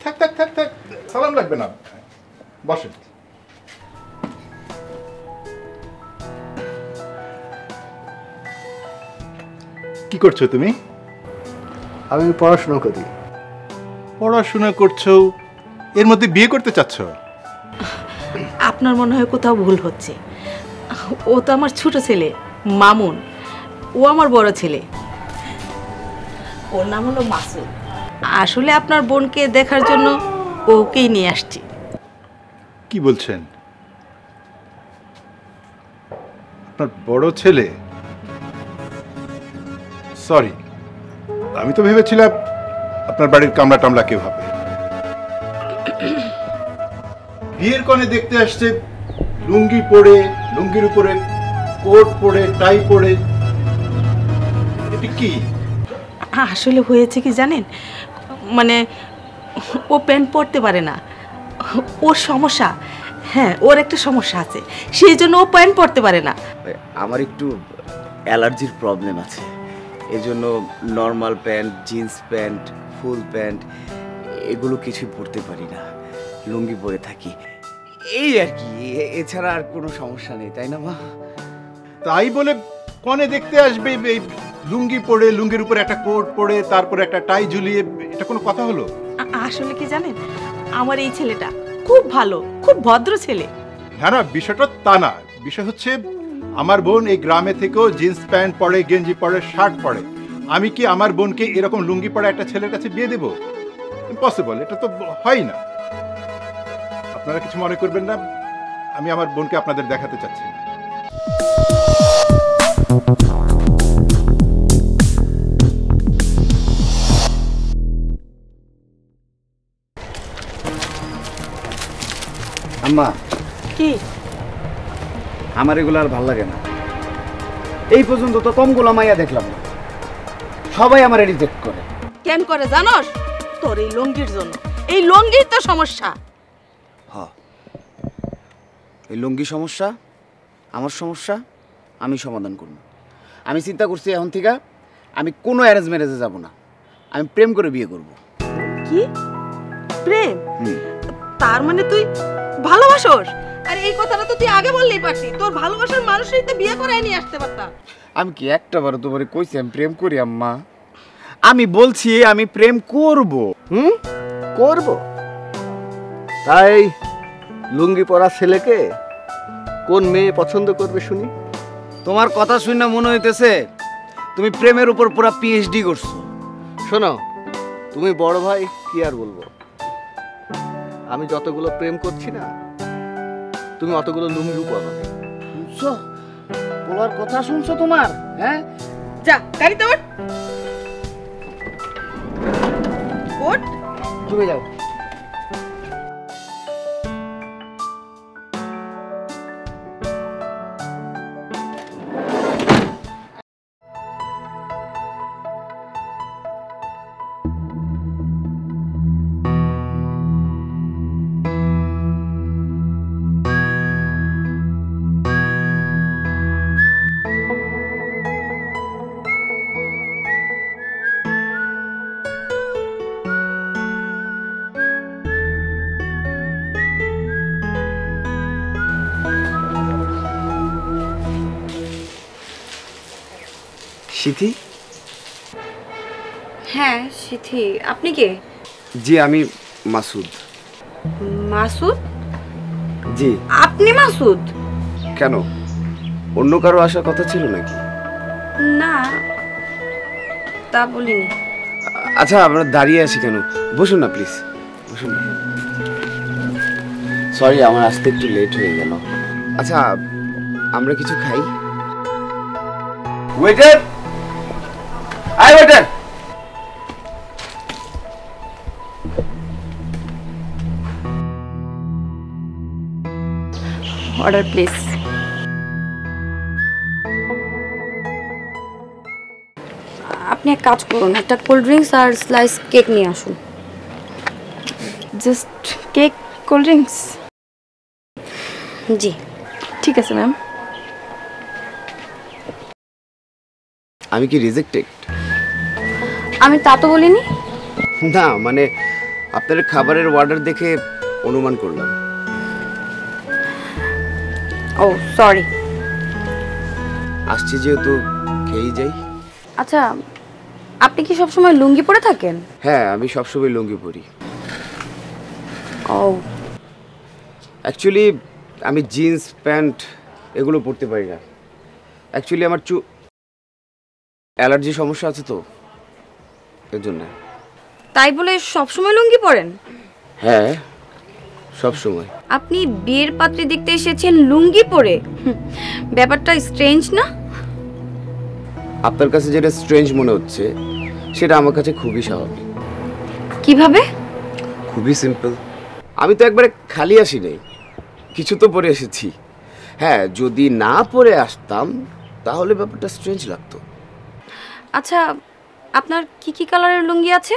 থাক থাক থাক থাক, সালাম লাগবে না, বসেন। কি করছো তুমি? আমি পড়াশোনা করি। পড়াশোনা করছো, এর মধ্যে বিয়ে করতে চাচ্ছ? আপনার মনে হয় কোথাও ভুল হচ্ছে। ও তো আমার ছোট ছেলে মামুন, ও আমার বড় ছেলে, ওর নাম হলো মাসুদ। আসলে আপনার বোনকে দেখার জন্য ওকেই নিয়ে আসছি। কি বলছেন? আপনার বড় ছেলে? সরি, আমি তো ভেবেছিলাম আপনার বাড়ির কামলা টামলা কেউ হবে। বিয়ের কনে দেখতে আসছে লুঙ্গি পরে, লুঙ্গির উপরে কোট পরে, টাই পরে, এটা কি? আসলে হয়েছে কি জানেন, মানে ও প্যান্ট পরতে পারে না, ওর সমস্যা। হ্যাঁ, ওর একটা সমস্যা আছে, সেই জন্য ও প্যান্ট পরতে পারে না। আমার একটু অ্যালার্জির প্রবলেম আছে, এজন্য normal pant, jeans pant, full pant এগুলো কিছু পরতে পারি না, লুঙ্গি পরে থাকি, এই আর কি। এছাড়া আর কোনো সমস্যা নেই, তাই না মা? তাই বলে কনে দেখতে আসবে এই লুঙ্গি পরে, লুঙ্গির উপরে একটা কোট পরে, তারপরে একটা টাই ঝুলিয়ে, এটা কোনো কথা হলো? আসলে কি জানেন, আমার এই ছেলেটা খুব ভালো, খুব ভদ্র ছেলে। না না, বিষয়টা তা না। বিষয় হচ্ছে আমার বোন এই গ্রামে থেকেও জিন্স প্যান্ট পরে, গেঞ্জি পরে, শার্ট পরে। আমি কি আমার বোনকে এরকম লুঙ্গি পরা একটা ছেলের কাছে বিয়ে দেবো? ইম্পসিবল, এটা তো হয় না। আপনারা কিছু মনে করবেন না, আমি আমার বোনকে আপনাদের দেখাতে চাচ্ছি না। আম্মা, কি? আমার এগুলো আর ভাল লাগে না। এই পর্যন্ত তো কমগুলো মাইয়া দেখলাম না, সবাই আমার রিজেক্ট করে। কেন করে জানোস? তোর এই লুঙ্গির জন্য। এই লুঙ্গির তো সমস্যা। হ্যাঁ, এই লুঙ্গি সমস্যা, আমার সমস্যা, আমি সমাধান করব। আমি চিন্তা করছি এখন থেকে আমি কোনো অ্যারেঞ্জ ম্যারেজে যাব না, আমি প্রেম করে বিয়ে করব। কি? প্রেম? তার মানে তুই ভালোবাসোস? আরে এই কথাটা তো তুই আগে বললেই পারতি, তোর ভালোবাসার মানুষই তো বিয়ে করে নিয়ে আসতে পারতাম। আমি কি একটা বার তোমারে কইছি আমি প্রেম করি আম্মা? আমি বলছি আমি প্রেম করব। করব? তাই লুঙ্গি পরা ছেলেকে কোন মেয়ে পছন্দ করবে শুনি? তোমার কথা শুনে মনে হইতেছে তুমি প্রেমের উপর পুরো পিএইচডি করছো। শোনো, তুমি বড় ভাই, কি আর বলবো। আমি যতগুলো প্রেম করছি না, তুমি অতগুলো লুঙ্গিও পরো। শুনছো বলার কথা? শুনছো তোমার? হ্যাঁ, যা গাড়িতে ওঠ। ওঠ। তুমি যাও। সিথি? হ্যাঁ সিথি, আপনি কে? জি, আমি মাসুদ। মাসুদ? জি। আপনি মাসুদ? কেন, অন্য কারো আসার কথা ছিল নাকি? না, তা বলিনি। আচ্ছা, আমরা দাঁড়িয়ে আছি কেন? বসুন না প্লিজ, বসুন না। সরি, আমার আসতে একটু লেট হয়ে গেল। আচ্ছা, আমরা কিছু খাই? ওয়েটার! আয় ওয়েটার! Order please. আপনি এক কাজ করুন, একটা কোল্ড ড্রিঙ্কস আর স্লাইস কেক নিয়ে আসুন। Just cake, cold drinks? জি ঠিক আছে ম্যাম। আমি কি রিজেক্টেড? আমি তা তো বলিনি। না, মানে আপনার খাবারের অর্ডার দেখে অনুমান করলাম। ও সরি। আসছি যেহেতু খেয়েই যাই। আচ্ছা, আপনি কি সবসময় লুঙ্গি পরে থাকেন? হ্যাঁ, আমি সবসময় লুঙ্গি পরি। ও অ্যাকচুয়ালি আমি জিন্স প্যান্ট এগুলো পরতে পারি না। অ্যাকচুয়ালি আমার অ্যালার্জি সমস্যা আছে তো, এর জন্য। তাই বলে সবসময় লুঙ্গি পরেন? হ্যাঁ, সব সময়। আপনি বিয়ের পাত্রী দেখতে এসেছেন লুঙ্গি পরে? ব্যাপারটা স্ট্রেঞ্জ না? আপনার কাছে যেটা স্ট্রেঞ্জ মনে হচ্ছে সেটা আমার কাছে খুবই স্বাভাবিক। কিভাবে? খুবই সিম্পল। আমি তো একবারে খালি আসি নাই, কিছু তো পরে এসেছি। হ্যাঁ, যদি না পরে আসতাম তাহলে ব্যাপারটা স্ট্রেঞ্জ লাগতো। আচ্ছা, আপনার কি কি কালারের লুঙ্গি আছে?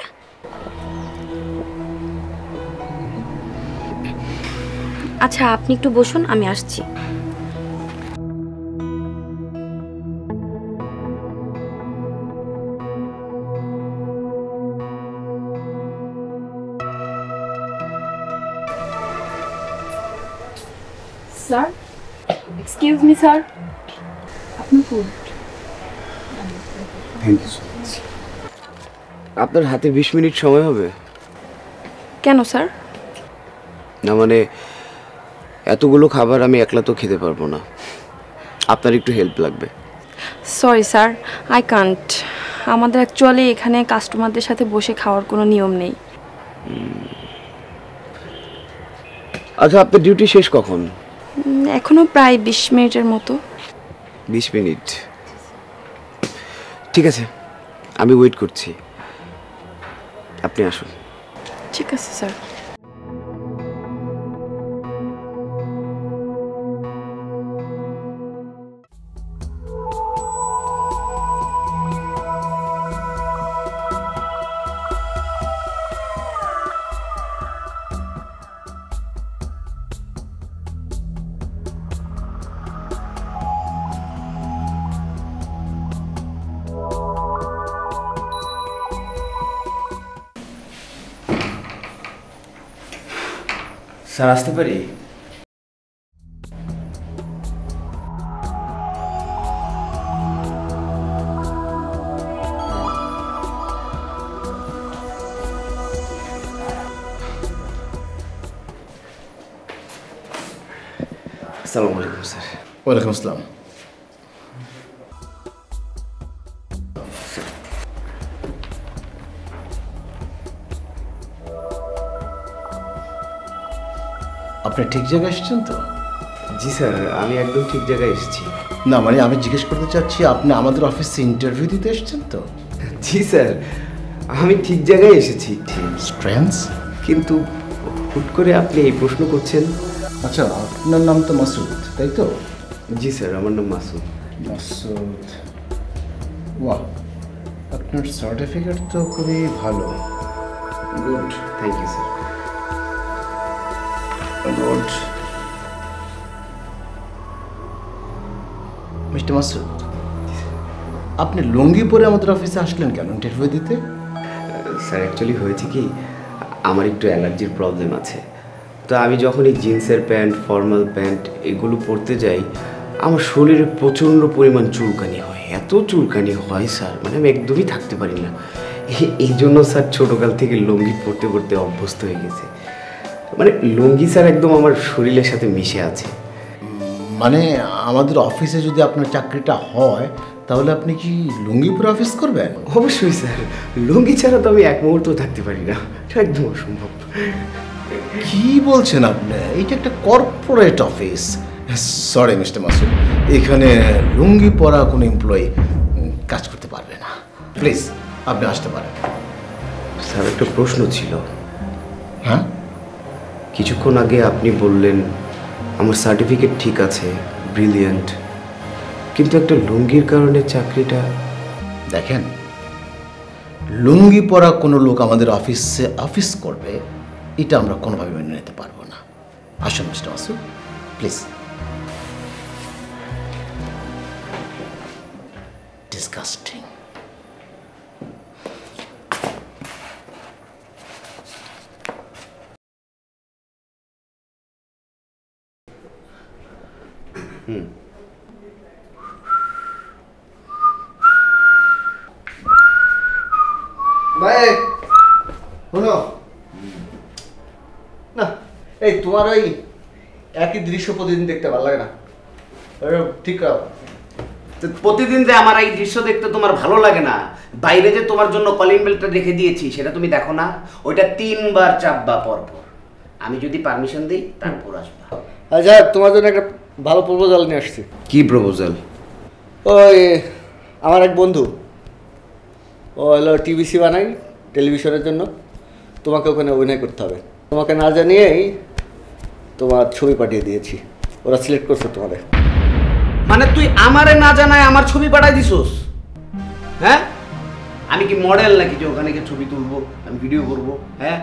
আচ্ছা, আপনি একটু বসুন, আমি আসছি। স্যার, এক্সকিউজ মি স্যার, আপনার food. Thank you so much. আপনার হাতে 20 মিনিট সময় হবে? কেন স্যার? না মানে এতগুলো খাবার আমি একলা তো খেতে পারবো না, আপনার একটু হেল্প লাগবে। Sorry sir, I can't. আমাদের অ্যাকচুয়ালি এখানে কাস্টমারদের সাথে বসে খাওয়ার কোনো নিয়ম নেই। আচ্ছা, আপনার ডিউটি শেষ কখন? এখনো প্রায় 20 মিনিটের মতো। 20 মিনিট, ঠিক আছে, আমি ওয়েট করছি, আপনি আসুন। ঠিক আছে স্যার। স্যার, আসতে পারি? আসসালামু আলাইকুম স্যার। ওয়ালাইকুম আসসালাম। আপনি ঠিক জায়গায় এসেছেন তো? জি স্যার, আমি একদম ঠিক জায়গায় এসেছি। না মানে আমি জিজ্ঞেস করতে চাচ্ছি আপনি আমাদের অফিসে ইন্টারভিউ দিতে এসেছেন তো? জি স্যার, আমি ঠিক জায়গায় এসেছি। স্ট্রেন্স? কিন্তু হুট করে আপনি এই প্রশ্ন করছেন। আচ্ছা, আপনার নাম তো মাসুদ, তাই তো? জি স্যার, আমার নাম মাসুদ। মাসুদ, বাহ, আপনার সার্টিফিকেট তো খুবই ভালো। Good. Thank you sir. Good. Mister Masud, আপনি লুঙ্গি পরে আমাদের অফিসে আসলেন কেন ইন্টারভিউ দিতে? স্যার, অ্যাকচুয়ালি হয়েছে কি, আমার একটু অ্যালার্জির প্রবলেম আছে। তো আমি যখন এই জিন্সের প্যান্ট, ফর্মাল প্যান্ট এগুলো পরতে যাই, আমার শরীরে প্রচণ্ড পরিমাণ চুলকানি হয়। এত চুলকানি হয় স্যার, মানে আমি একদমই থাকতে পারি না। এই জন্য স্যার ছোটোকাল থেকে লুঙ্গি পরতে পরতে অভ্যস্ত হয়ে গেছে। মানে লুঙ্গি স্যার একদম আমার শরীরের সাথে মিশে আছে। মানে আমাদের অফিসে যদি আপনার চাকরিটা হয় তাহলে আপনি কি লুঙ্গি পরে অফিস করবেন? অবশ্যই স্যার, লুঙ্গি ছাড়া তো আমি এক মুহূর্ত থাকতে পারি না, একদম অসম্ভব। কি বলছেন আপনি? এটা একটা corporate office. Sorry mister Masud, এখানে লুঙ্গি পরা কোনো এমপ্লয়ি কাজ করতে পারবে না। প্লিজ আপনি আসতে পারেন। স্যার, একটা প্রশ্ন ছিল। হ্যাঁ, কিছুক্ষণ আগে আপনি বললেন আমার সার্টিফিকেট ঠিক আছে, ব্রিলিয়েন্ট, কিন্তু একটা লুঙ্গির কারণে চাকরিটা। দেখেন, লুঙ্গি পরা কোনো লোক আমাদের অফিসে অফিস করবে এটা আমরা কোনোভাবে মেনে নিতে পারবো না। আসুন মিস্টার মাসুদ, প্লিজ। ডিসগাস্টিং। ভাই শোনো না, এই তোমার ওই একই দৃশ্য প্রতিদিন দেখতে ভালো লাগে না, ঠিক আছে? প্রতিদিন যে আমার এই দৃশ্য দেখতে তোমার ভালো লাগে না, বাইরে যে তোমার জন্য কলিং বেলটা রেখে দিয়েছি সেটা তুমি দেখো না? ওইটা 3 বার চাপবা পর পর, আমি যদি পারমিশন দিই তারপর আসবা। আচ্ছা, তোমার জন্য একটা ভালো প্রপোজাল নিয়ে আসছি। কি প্রপোজাল? ওই আমার এক বন্ধু, ও হলো টিভিসি বানাই টেলিভিশনের জন্য, তোমাকে ওখানে অভিনয় করতে হবে। তোমাকে না জানিয়েই তোমার ছবি পাঠিয়ে দিয়েছি, ওরা সিলেক্ট করছে তোমাদের। মানে তুই আমারে না জানায় আমার ছবি পাঠাই দিছস? হ্যাঁ, আমি কি মডেল নাকি যে ওখানে গিয়ে ছবি তুলবো, আমি ভিডিও করবো? হ্যাঁ,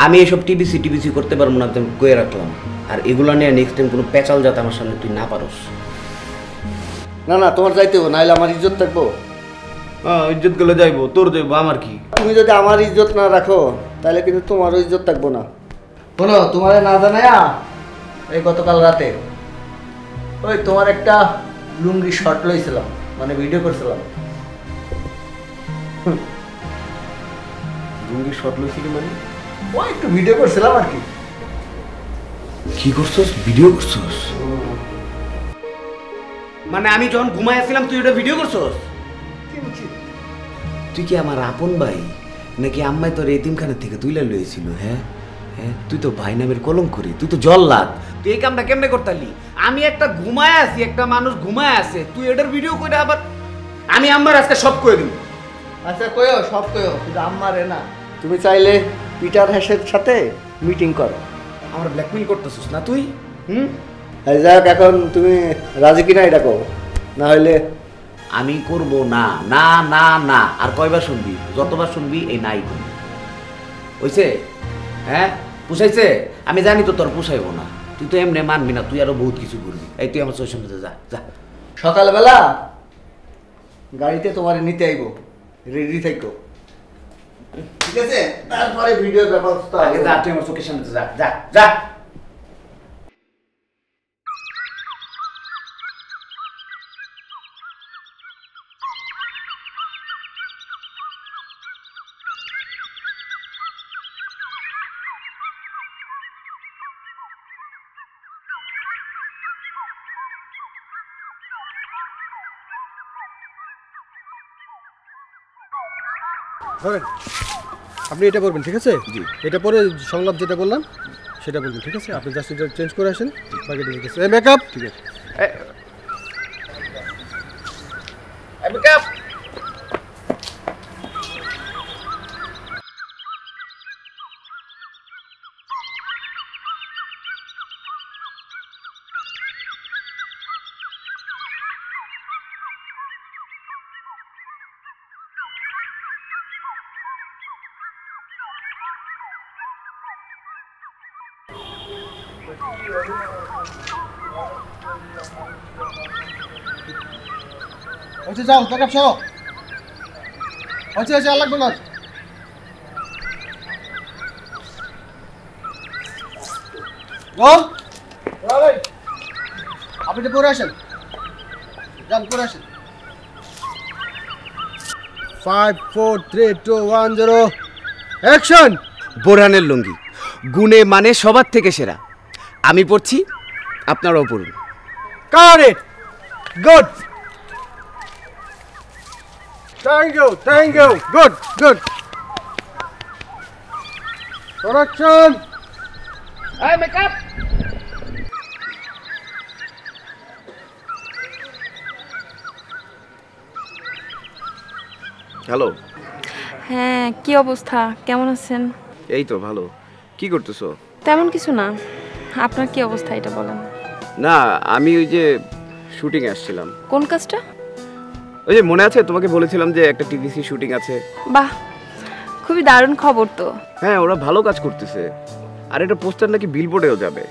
আমি এসব টিভিসি করতে পারবো না, আমি কয়ে রাখলাম। আর এগুলো নিয়ে নেক্সট টাইম কোনো পেঁচাল যাতে আমার সামনে তুই না পারস। না না, তোমার যাইতে হবে, নাহলে আমার ইজ্জত থাকবো। হ্যাঁ, ইজ্জত গেলে যাইবো, তোর যাইবো, আমার কি? তুমি যদি আমার ইজ্জত না রাখো তাহলে কিন্তু তোমারও ইজ্জত থাকবো না। শোনো, তোমার না জানায়া এই গতকাল রাতে ওই তোমার একটা লুঙ্গি শর্ট লইছিলাম, মানে ভিডিও করছিলাম। লুঙ্গি শর্ট লইছিলি মানে? ও একটু ভিডিও করছিলাম আর কি। কি করছস? ভিডিও করছস? মানে আমি যখন ঘুমাইছিলাম তুই ওটা ভিডিও করছস? তুই কি আমার আপন ভাই নাকি আম্মাই তোর এতিমখানা থেকে তুইলা লইছিল? হ্যাঁ হ্যাঁ, তুই তো ভাই নামের কলঙ্ক করি, তুই তো জল্লাদ। তুই এই কামটা কেমনে করতালি? আমি একটা ঘুমায় আছি, একটা মানুষ ঘুমায় আছে, তুই এটার ভিডিও করে আবার? আমি আম্মার আজকে সব করে দিব। আচ্ছা কইও, সব কইও, কিন্তু আম্মারে না। তুমি চাইলে পিটার হ্যাশের সাথে মিটিং করো। আমার ব্ল্যাকমেইল করতেছিস না তুই? যাক, এখন তুমি রাজি কিনা এটা কও, না হইলে আমি করব না। না না না, আর কয়বার শুনবি? যতবার শুনবি এই নাই করবি। হইছে? হ্যাঁ, পুষাইছে? আমি জানি তো তোর পুষাইবো না, তুই তো এমনি মানবি না, তুই আরো বহুত কিছু করবি। এই তুই আমার চোখের সামনে যা যা। সকালবেলা গাড়িতে তোমার নিতে আইবো, রেডি থাকো, ঠিক আছে? তারপরে ভিডিওর ব্যবস্থা। আগে যা, তুই আমার চোখের সামনে যা যা যা। ধরেন, আপনি এটা করবেন, ঠিক আছে? জি। এটা পরে সংলাপ যেটা বললাম সেটা বলবেন, ঠিক আছে? আপনি জাস্ট এটা চেঞ্জ করে আসেন, বাকিটা ঠিক আছে। মেকআপ ঠিক আছে। মেকআপ আচ্ছা যাও, মেকআপ সহ। আচ্ছা আচ্ছা, আর লাগবে না। বল, আপনি এটা পরে আসেন, যান পরে আসেন। 5 4 3 2 1 0 অ্যাকশন। বোরহানের লুঙ্গি, গুণে মানে সবার থেকে সেরা। আমি পড়ছি, আপনারাও পড়ুন। Got it. Good. Thank you. Good. Production. Hey, makeup. Hello. হ্যাঁ, কি অবস্থা? কেমন আছেন? এই তো ভালো। কি করতেছো? তেমন কিছু না। আপনার কি অবস্থা এটা বলেন। না, আমি ওই যে শুটিং এ আসছিলাম। কোন কাজটা? ওই যে মনে আছে তোমাকে বলেছিলাম যে একটা টিভিসি শুটিং আছে। বাহ, খুবই দারুণ খবর তো। হ্যাঁ, ওরা ভালো কাজ করতেছে, আর এটা পোস্টার নাকি বিলবোর্ডেও যাবে।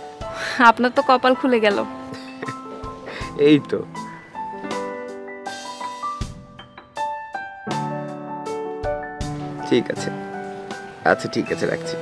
আপনার তো কপাল খুলে গেল। এই তো। ঠিক আছে, আচ্ছা ঠিক আছে, রাখছি।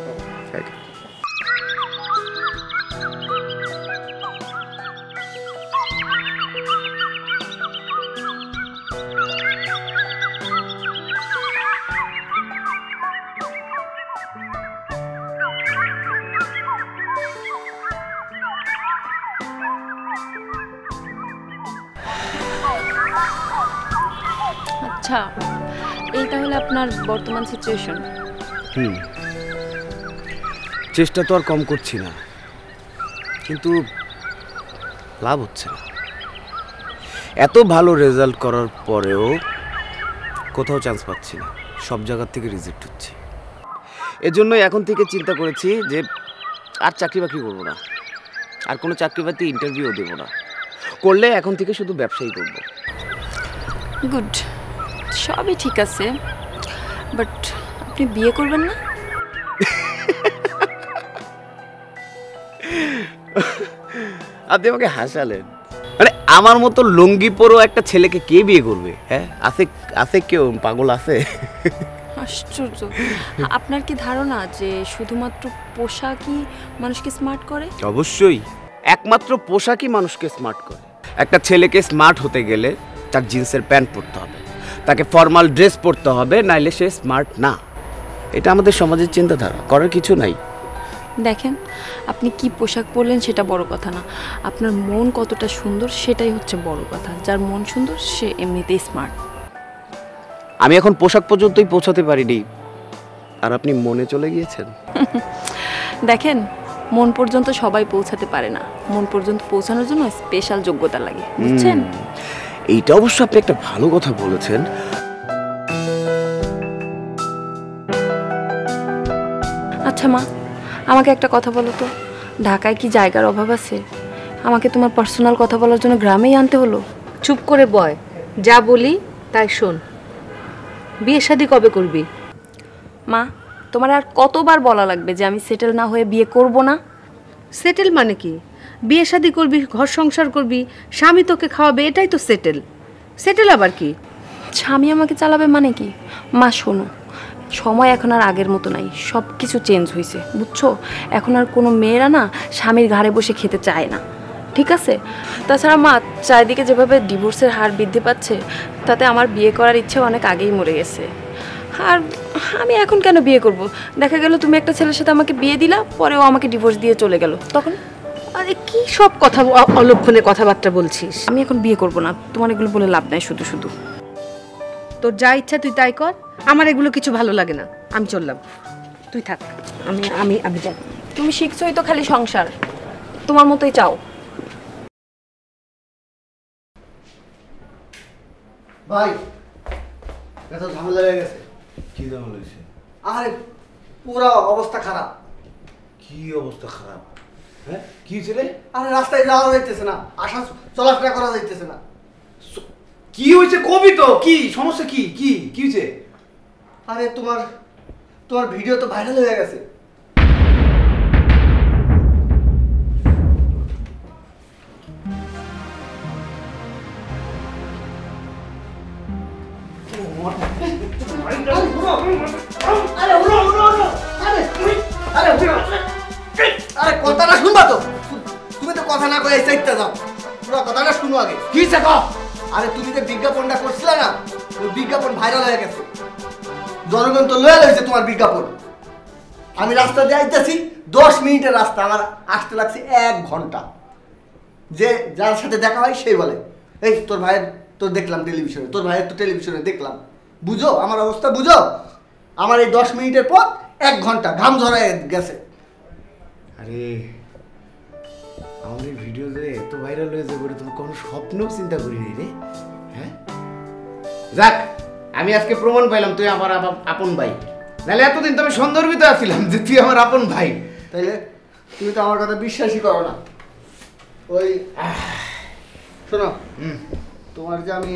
আচ্ছা, এই তাহলে আপনার বর্তমান সিচুয়েশন। চেষ্টা তো আর কম করছি না, কিন্তু লাভ হচ্ছে না। এত ভালো রেজাল্ট করার পরেও কোথাও চান্স পাচ্ছি না, সব জায়গা থেকে রিজেক্ট হচ্ছে। এজন্যই এখন থেকে চিন্তা করেছি যে আর চাকরি বাকরি করবো না, আর কোনো চাকরি বাকরি ইন্টারভিউ দেবো না, করলে এখন থেকে শুধু ব্যবসায়ী করবো। গুড, সবই ঠিক আছে, বাট আপনি বিয়ে করবেন না? আপনি আমাকে হাসালেন। মানে আমার মতো লুঙ্গি পরো একটা ছেলেকে কে বিয়ে করবে? হ্যাঁ, আছে আছে কেউ পাগল আছে? আশ্চর্য। আপনার কি ধারণা যে শুধুমাত্র পোশাকই মানুষকে স্মার্ট করে? অবশ্যই, একমাত্র পোশাকই মানুষকে স্মার্ট করে। একটা ছেলেকে স্মার্ট হতে গেলে তার জিন্সের প্যান্ট পরতে হবে, তাকে ফর্মাল ড্রেস পরতে হবে, নাইলে সে স্মার্ট না। এটা আমাদের সমাজের চিন্তাধারা, করার কিছু নাই। দেখেন, আপনি কি পোশাক পরলেন সেটা বড় কথা না, আপনার মন কতটা সুন্দর সেটাই হচ্ছে বড় কথা। যার মন সুন্দর সে এমনিতেই স্মার্ট। আমি এখন পোশাক পর্যন্তই পৌঁছাতে পারিনি, আর আপনি মনে চলে গিয়েছেন। দেখেন, মন পর্যন্ত সবাই পৌঁছাতে পারে না, মন পর্যন্ত পৌঁছানোর জন্য স্পেশাল যোগ্যতা লাগে, বুঝছেন? এইটা অবশ্য আপনি একটা ভালো কথা বলেছেন। আচ্ছা মা, আমাকে একটা কথা বলো তো, ঢাকায় কি জায়গার অভাব আছে? আমাকে তোমার পার্সোনাল কথা বলার জন্য গ্রামেই আনতে হলো? চুপ করে বয়, যা বলি তাই শোন। বিয়ে শাদী কবে করবি? মা, তোমার আর কতবার বলা লাগবে যে আমি সেটেল না হয়ে বিয়ে করব না? সেটেল মানে কি? বিয়ে শাদী করবি, ঘর সংসার করবি, স্বামী তোকে খাওয়াবে, এটাই তো সেটেল। সেটেল আবার কি? স্বামী আমাকে চালাবে মানে কি? মা শোনো, সময় এখন আর আগের মতো নাই, সব কিছু চেঞ্জ হয়েছে, বুঝছো? এখন আর কোনো মেয়েরা না স্বামীর ঘাড়ে বসে খেতে চায় না, ঠিক আছে? তাছাড়া মা, চারিদিকে যেভাবে ডিভোর্সের হার বৃদ্ধি পাচ্ছে, তাতে আমার বিয়ে করার ইচ্ছে অনেক আগেই মরে গেছে। আর আমি এখন কেন বিয়ে করব? দেখা গেল তুমি একটা ছেলের সাথে আমাকে বিয়ে দিলা, পরেও আমাকে ডিভোর্স দিয়ে চলে গেল, তখন? আরে কি সব কথা অলক্ষণে কথাবার্তা বলছিস? আমি এখন বিয়ে করব না, তোমার এগুলো বলে লাভ নাই শুধু শুধু। তোর যা ইচ্ছা তুই তাই কর, আমার এগুলো কিছু ভালো লাগে না, আমি চললাম, তুই থাক। আমি আমি আমি যাই। তুমি শিখছোই তো খালি সংসার, তোমার মতোই চাও। ভাই, এত ঝামেলা হয়ে গেছে। কি ঝামেলা হয়েছে? আরে পুরো অবস্থা খারাপ। কি অবস্থা খারাপ? হ্যাঁ, কি ছেলে? আরে রাস্তায় যাওয়া যাইতেছে না, আসা চলাফেরা করা যাইতেছে না। কি হয়েছে কবি তো? কি সমস্যা? কি কি কি হয়েছে? আরে তোমার তোমার ভিডিও তো ভাইরাল হয়ে গেছে। আরে কথাটা শুনবা তো? তুমি তো কথা না কয়ে চাইতে যাও, পুরো কথাটা শুনো আগে। কি চাকা? আরে তুমি যে বিজ্ঞাপনটা করছিলে না, ওই বিজ্ঞাপন ভাইরাল হয়ে গেছে, জনগণ তো লয়াল হয়েছে তোমার বিজ্ঞাপন। আমি রাস্তা দিয়ে আইতেছি, 10 মিনিটের রাস্তা, আমার আসতে লাগছে 1 ঘন্টা। যে যার সাথে দেখা হয় সেই বলে, এই তোর ভাইয়ের তো দেখলাম টেলিভিশনে, তোর ভাইয়ের তো টেলিভিশনে দেখলাম। বুঝো আমার অবস্থা, বুঝো। আমার এই 10 মিনিটের পথ 1 ঘন্টা, ঘাম ঝরায় গেছে। আরে আমাদের ভিডিও যে এত ভাইরাল হয়ে যাবে তুমি কোনো স্বপ্নেও চিন্তা করিনি রে। হ্যাঁ, যাক, আমি আজকে প্রমাণ পাইলাম তুই আমার আপন ভাই। নাহলে এতদিন তো আমি সন্দর্ভিত আছিলাম যে তুই আমার আপন ভাই। তাইলে তুমি তো আমার কথা বিশ্বাসই করো না। ওই শোনো, তোমার যে আমি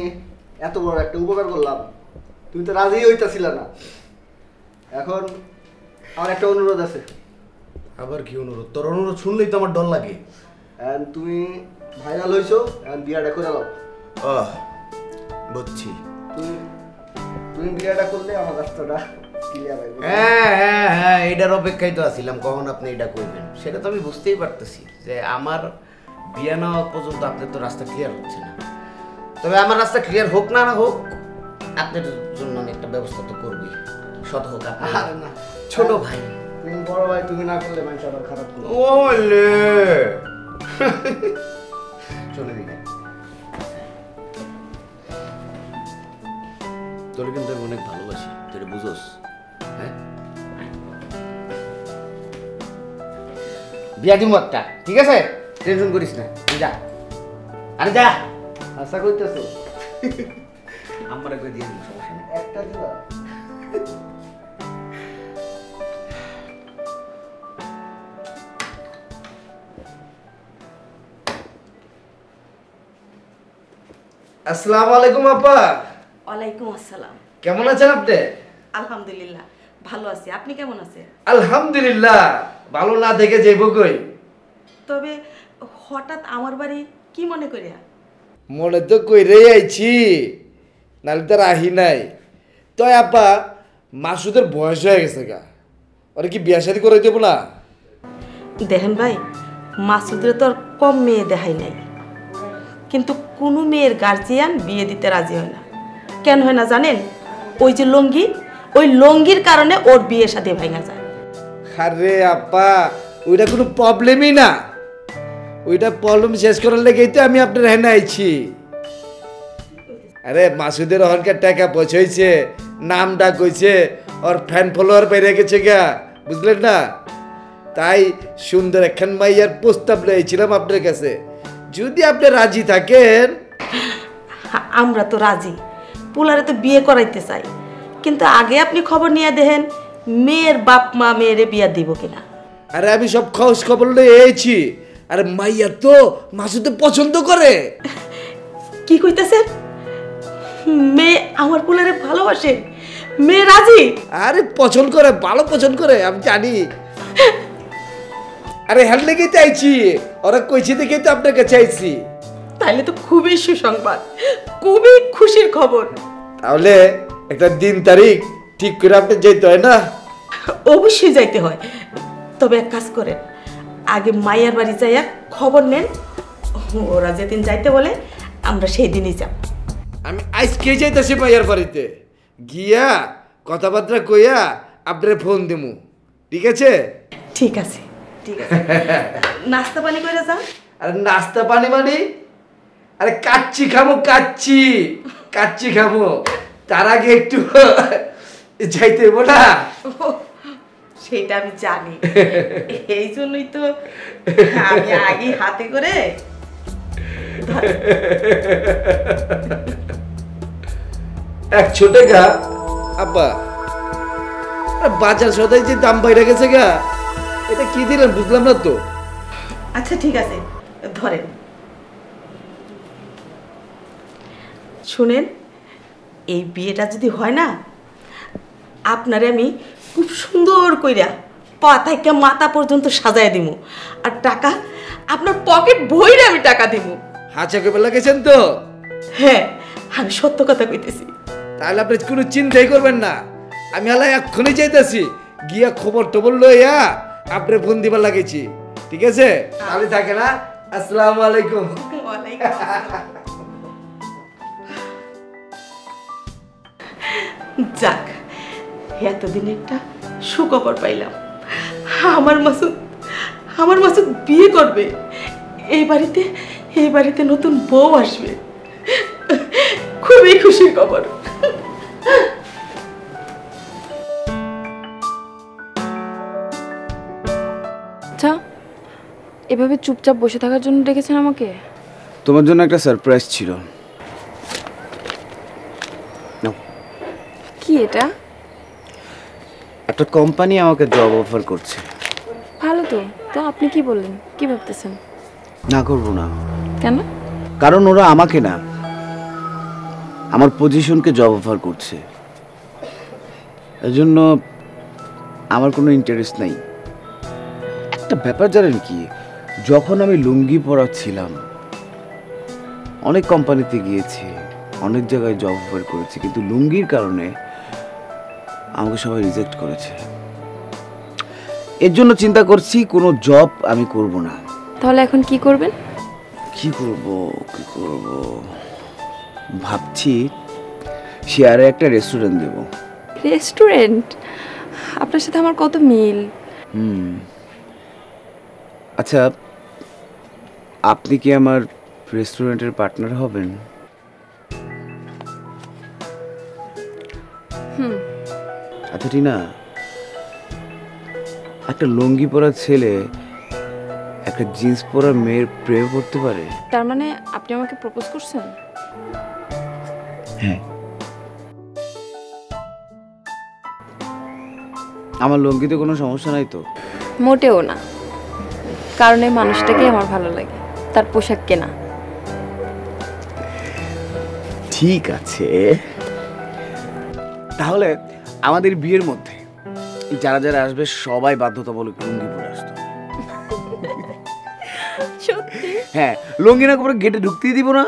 এত বড় একটা উপকার করলাম, তুমি তো রাজি হইতাছিল না। এখন আমার একটা অনুরোধ আছে। আবার কি অনুরোধ? তোর অনুরোধ শুনলেই তো আমার ডর লাগে। তুমি ভাইরাল হইছো, বিয়াটা করে দাও। বুঝছি। তুমি বিয়াটা করলে আমার রাস্তাটা ক্লিয়ার হবে। হ্যাঁ হ্যাঁ হ্যাঁ, এটার অপেক্ষায় তো আছিলাম কখন আপনি এটা করবেন। সেটা তো আমি বুঝতেই পারতেছি যে আমার বিয়ে না হওয়া পর্যন্ত আপনার তো রাস্তা ক্লিয়ার হচ্ছে না। তবে আমার রাস্তা ক্লিয়ার হোক না হোক, আপনার জন্য আমি একটা ব্যবস্থা তো করবই, শত হোক। আরে না, ছোট ভাই। তুমি বড় ভাই, তুমি না করলে মানুষ আবার খারাপ করবে। ওলে চলে দিকে। তোর কিন্তু আমি অনেক ভালোবাসি, তুই এটা বুঝোস? হ্যাঁ, বিয়া দিমু একটা, ঠিক আছে? টেনশন করিস না, তুই যা। আরে যা, আশা করতেছো আমার একবার দিয়ে দিবি, সমস্যা নেই। একটা দিবা? আসসালামু আলাইকুম আপা। ওয়ালাইকুম আসসালাম। কেমন আছেন আপনি? আলহামদুলিল্লাহ ভালো আছি, আপনি কেমন আছেন? আলহামদুলিল্লাহ, ভালো না থেকে যাইব কই। তবে হঠাৎ আমার বাড়ি কি মনে করিয়া? মনে তো কইরে আইছি, নাহলে তো রাহি নাই। তো আপা, মাসুদের বয়স হয়ে গেছে গা, ওরে কি বিয়া শাদী করে দেবো না? দেখেন ভাই, মাসুদের তো আর কম মেয়ে দেখাই নাই, কিন্তু কোনো মেয়ের গার্জিয়ান বিয়ে দিতে রাজি হয় না। কেন হয় না জানেন? ওই যে লঙ্গি, ওই লঙ্গির কারণে ওর বিয়ে সাথে ভাঙা যায়। আরে আপা, ওইটা কোনো প্রবলেমই না। ওইটা প্রবলেম শেষ করার লেগেই তো আমি আপনার হ্যান্ড আইছি। আরে মাসুদের অহংকার টাকা পৌঁছাইছে, নামটা কইছে, ওর ফ্যান ফলোয়ার বেড়ে গেছে গা, বুঝলেন না? তাই সুন্দর একখান মাইয়ার প্রস্তাব লইছিলাম আপনার কাছে, যদি আপনি রাজি থাকেন। আমরা তো রাজি, পোলারে তো বিয়ে করাইতে চাই, কিন্তু আগে আপনি খবর নিয়ে দেখেন মেয়ের বাপ মা মেয়েরে বিয়া দিব কিনা। আরে আমি সব খোঁজ খবর লয়ে এসেছি। আরে মাইয়া তো মাসুদে পছন্দ করে। কি কইতেছেন? মেয়ে আমার পোলারে ভালোবাসে, মেয়ে রাজি? আরে পছন্দ করে, ভালো পছন্দ করে, আমি জানি। আরে হ্যাঁ লেগেই তো আইছি, ওরা কইছে দেখেই তো আপনার কাছে আইছি। তাইলে তো খুবই সুসংবাদ, খুবই খুশির খবর। তাহলে একটা দিন তারিখ ঠিক করে আপনি যেতে হয় না? অবশ্যই যাইতে হয়, তবে এক কাজ করেন, আগে মায়ের বাড়ি যাইয়া খবর নেন, ওরা যেদিন যাইতে বলে আমরা সেই দিনই যাব। আমি আজকে যাইতেছি মাইয়ার বাড়িতে, গিয়া কথাবার্তা কইয়া আপনার ফোন দিমু, ঠিক আছে? ঠিক আছে, ঠিক আছে। নাস্তা পানি করে যান। আরে নাস্তা পানি মানে? আরে কাচ্চি খামো, কাচ্চি কাচ্চি খামো, তার আগে একটু যাইতে হইব না? সেটা আমি জানি, এই জন্যই তো আমি আগে হাতে করে। এক ছোটে গা আব্বা, বাজার সদাই যে দাম বাইরে গেছে গা, এটা কি দিলেন বুঝলাম না তো। আচ্ছা ঠিক আছে, ধরেন। শুনেন, এই বিয়েটা যদি হয় না, আপনারে আমি খুব সুন্দর কইরা পা থেকে মাথা পর্যন্ত সাজায় দিব, আর টাকা আপনার পকেট ভইরে আমি টাকা দিব। হাঁচা কেবে লাগেছেন তো? হ্যাঁ, আমি সত্য কথা কইতেছি। তাহলে আপনি কোনো চিন্তাই করবেন না, আমি আলা এক্ষুনি যাইতেছি, গিয়া খবর টবর লইয়া আপনি ফোন দিবার লাগেছি, ঠিক আছে? তাহলে থাকে না, আসসালামু আলাইকুম। যাক, এতদিন একটা সুখবর পাইলাম, আমার মাসুদ বিয়ে করবে, এই বাড়িতে নতুন বউ আসবে, খুবই খুশির খবর। আচ্ছা, এভাবে চুপচাপ বসে থাকার জন্য ডেকেছেন আমাকে? তোমার জন্য একটা সারপ্রাইজ ছিল। নাও। কি এটা? একটা কোম্পানি আমাকে জব অফার করছে। ভালো তো। তো আপনি কি বললেন, কি ভাবতেছেন? না করব না। কেন? কারণ ওরা আমাকে না, আমার পজিশনকে জব অফার করছে, এজন্য আমার কোনো ইন্টারেস্ট নাই। একটা ব্যাপার জানেন কি, যখন আমি লুঙ্গি পরা ছিলাম অনেক কোম্পানিতে গিয়েছি, অনেক জায়গায় জব অফার করেছি, কিন্তু লুঙ্গির কারণে আমাকে সবাই রিজেক্ট করেছে। এর জন্য চিন্তা করছি কোনো জব আমি করব না। তাহলে এখন কি করবেন? কি করব ভাবছি শেয়ারে একটা রেস্টুরেন্ট দেব। রেস্টুরেন্ট? আপনার সাথে আমার কত মিল। আচ্ছা, আপনি কি আমার রেস্টুরেন্টের পার্টনার হবেন? আচ্ছা টিনা, একটা লুঙ্গি পরা ছেলে একটা জিন্স পরা মেয়ের প্রেম করতে পারে? তার মানে আপনি আমাকে প্রপোজ করছেন? হ্যাঁ। আমার লুঙ্গিতে কোনো সমস্যা নাই তো? মোটেও না, কারণ এই মানুষটাকে আমার ভালো লাগে, তার পোশাক কেনা। ঠিক আছে, তাহলে আমাদের বিয়ের মধ্যে যারা যারা আসবে সবাই বাধ্যতামূলক লুঙ্গি পরে আসতো। সত্যি? হ্যাঁ, লুঙ্গি না পরে গেটে ঢুকতেই দিব না।